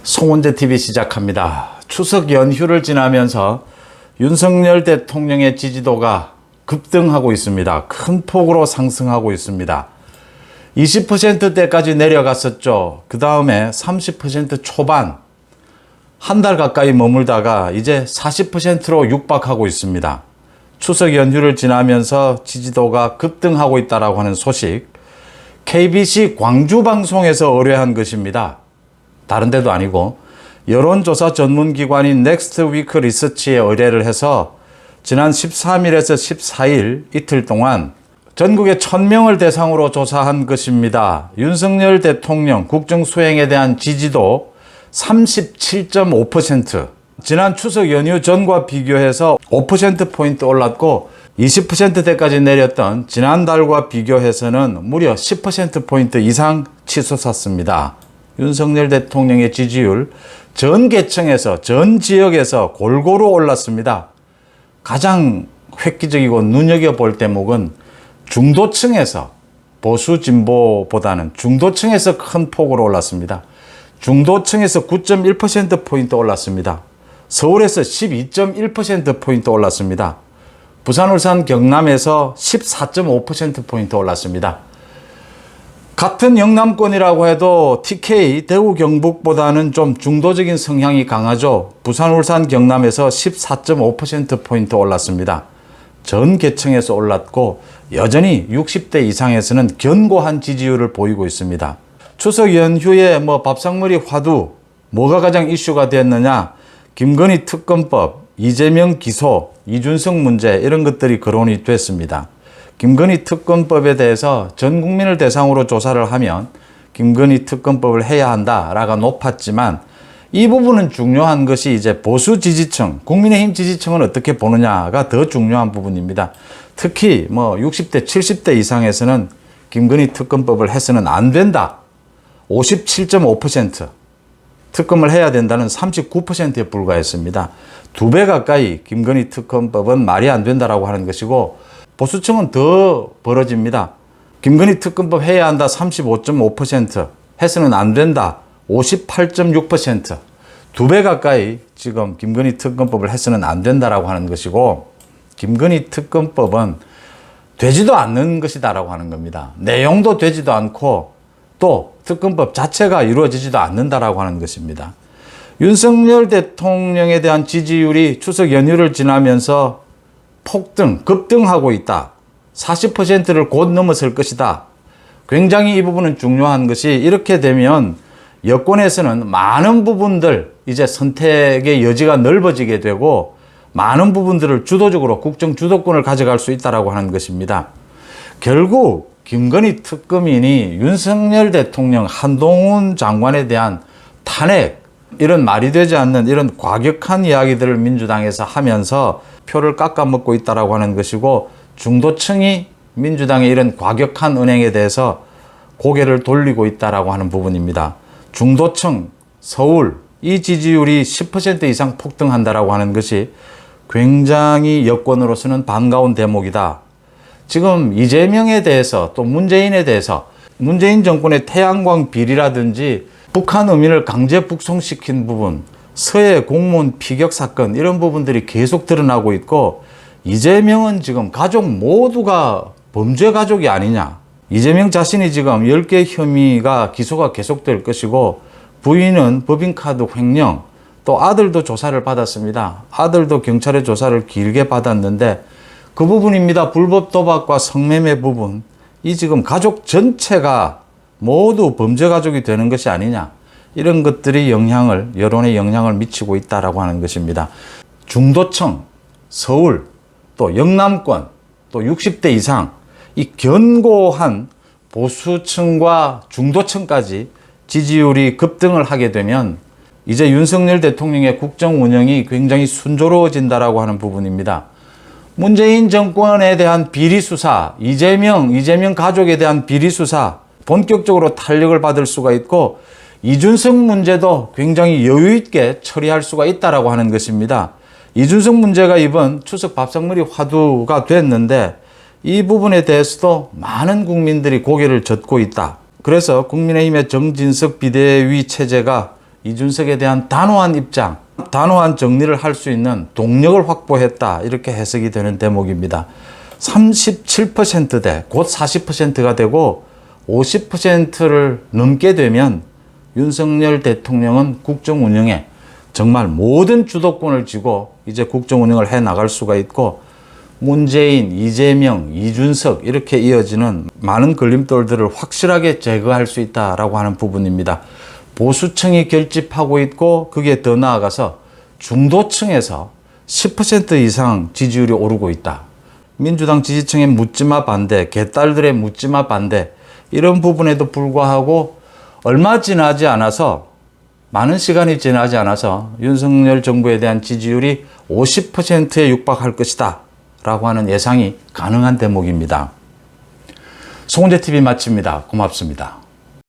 송원재TV 시작합니다. 추석 연휴를 지나면서 윤석열 대통령의 지지도가 급등하고 있습니다. 큰 폭으로 상승하고 있습니다. 20%대까지 내려갔었죠. 그 다음에 30% 초반, 한 달 가까이 머물다가 이제 40%로 육박하고 있습니다. 추석 연휴를 지나면서 지지도가 급등하고 있다고 하는 소식, KBC 광주방송에서 의뢰한 것입니다. 다른 데도 아니고 여론조사 전문기관인 넥스트위크 리서치에 의뢰를 해서 지난 13일에서 14일 이틀 동안 전국의 1000명을 대상으로 조사한 것입니다. 윤석열 대통령 국정수행에 대한 지지도 37.5%, 지난 추석 연휴 전과 비교해서 5%포인트 올랐고 20%대까지 내렸던 지난달과 비교해서는 무려 10%포인트 이상 치솟았습니다. 윤석열 대통령의 지지율 전 계층에서, 전 지역에서 골고루 올랐습니다. 가장 획기적이고 눈여겨볼 대목은 중도층에서, 보수 진보보다는 중도층에서 큰 폭으로 올랐습니다. 중도층에서 9.1%포인트 올랐습니다. 서울에서 12.1%포인트 올랐습니다. 부산, 울산, 경남에서 14.5%포인트 올랐습니다. 같은 영남권이라고 해도 TK, 대구, 경북보다는 좀 중도적인 성향이 강하죠. 부산, 울산, 경남에서 14.5%포인트 올랐습니다. 전 계층에서 올랐고 여전히 60대 이상에서는 견고한 지지율을 보이고 있습니다. 추석 연휴에 밥상머리 화두, 뭐가 가장 이슈가 됐느냐? 김건희 특검법, 이재명 기소, 이준석 문제, 이런 것들이 거론이 됐습니다. 김건희 특검법에 대해서 전 국민을 대상으로 조사를 하면 김건희 특검법을 해야 한다라가 높았지만, 이 부분은 중요한 것이 이제 보수 지지층, 국민의힘 지지층은 어떻게 보느냐가 더 중요한 부분입니다. 특히 60대, 70대 이상에서는 김건희 특검법을 해서는 안 된다. 57.5%, 특검을 해야 된다는 39%에 불과했습니다. 2배 가까이 김건희 특검법은 말이 안 된다라고 하는 것이고, 보수층은 더 벌어집니다. 김건희 특검법 해야 한다 35.5%, 해서는 안 된다 58.6%, 2배 가까이 지금 김건희 특검법을 해서는 안 된다라고 하는 것이고, 김건희 특검법은 되지도 않는 것이다라고 하는 겁니다. 내용도 되지도 않고 또 특검법 자체가 이루어지지도 않는다라고 하는 것입니다. 윤석열 대통령에 대한 지지율이 추석 연휴를 지나면서 폭등, 급등하고 있다. 40%를 곧 넘어설 것이다. 굉장히 이 부분은 중요한 것이, 이렇게 되면 여권에서는 많은 부분들, 이제 선택의 여지가 넓어지게 되고 많은 부분들을 주도적으로 국정 주도권을 가져갈 수 있다고 하는 것입니다. 결국 김건희 특검인이 윤석열 대통령, 한동훈 장관에 대한 탄핵, 이런 말이 되지 않는 이런 과격한 이야기들을 민주당에서 하면서 표를 깎아먹고 있다고 하는 것이고, 중도층이 민주당의 이런 과격한 은행에 대해서 고개를 돌리고 있다고 하는 부분입니다. 중도층, 서울, 이 지지율이 10% 이상 폭등한다고 하는 것이 굉장히 여권으로서는 반가운 대목이다. 지금 이재명에 대해서, 또 문재인에 대해서, 문재인 정권의 태양광 비리라든지 북한 의민을 강제 북송시킨 부분, 서해 공무원 피격 사건, 이런 부분들이 계속 드러나고 있고, 이재명은 지금 가족 모두가 범죄 가족이 아니냐. 이재명 자신이 지금 10개 혐의가 기소가 계속될 것이고, 부인은 법인카드 횡령, 또 아들도 조사를 받았습니다. 아들도 경찰의 조사를 길게 받았는데 그 부분입니다. 불법 도박과 성매매 부분. 이 지금 가족 전체가 모두 범죄 가족이 되는 것이 아니냐. 이런 것들이 여론에 영향을 미치고 있다고 하는 것입니다. 중도층, 서울, 또 영남권, 또 60대 이상, 이 견고한 보수층과 중도층까지 지지율이 급등을 하게 되면 이제 윤석열 대통령의 국정 운영이 굉장히 순조로워진다고 하는 부분입니다. 문재인 정권에 대한 비리 수사, 이재명 가족에 대한 비리 수사, 본격적으로 탄력을 받을 수가 있고, 이준석 문제도 굉장히 여유 있게 처리할 수가 있다고 하는 것입니다. 이준석 문제가 이번 추석 밥상머리 화두가 됐는데, 이 부분에 대해서도 많은 국민들이 고개를 젓고 있다. 그래서 국민의힘의 정진석 비대위 체제가 이준석에 대한 단호한 입장, 단호한 정리를 할 수 있는 동력을 확보했다. 이렇게 해석이 되는 대목입니다. 37%대, 곧 40%가 되고 50%를 넘게 되면 윤석열 대통령은 국정 운영에 정말 모든 주도권을 쥐고 이제 국정 운영을 해 나갈 수가 있고, 문재인, 이재명, 이준석 이렇게 이어지는 많은 걸림돌들을 확실하게 제거할 수 있다라고 하는 부분입니다. 보수층이 결집하고 있고, 그게 더 나아가서 중도층에서 10% 이상 지지율이 오르고 있다. 민주당 지지층의 묻지마 반대, 개딸들의 묻지마 반대, 이런 부분에도 불구하고 얼마 지나지 않아서, 많은 시간이 지나지 않아서 윤석열 정부에 대한 지지율이 50%에 육박할 것이다 라고 하는 예상이 가능한 대목입니다. 송은재TV 마칩니다. 고맙습니다.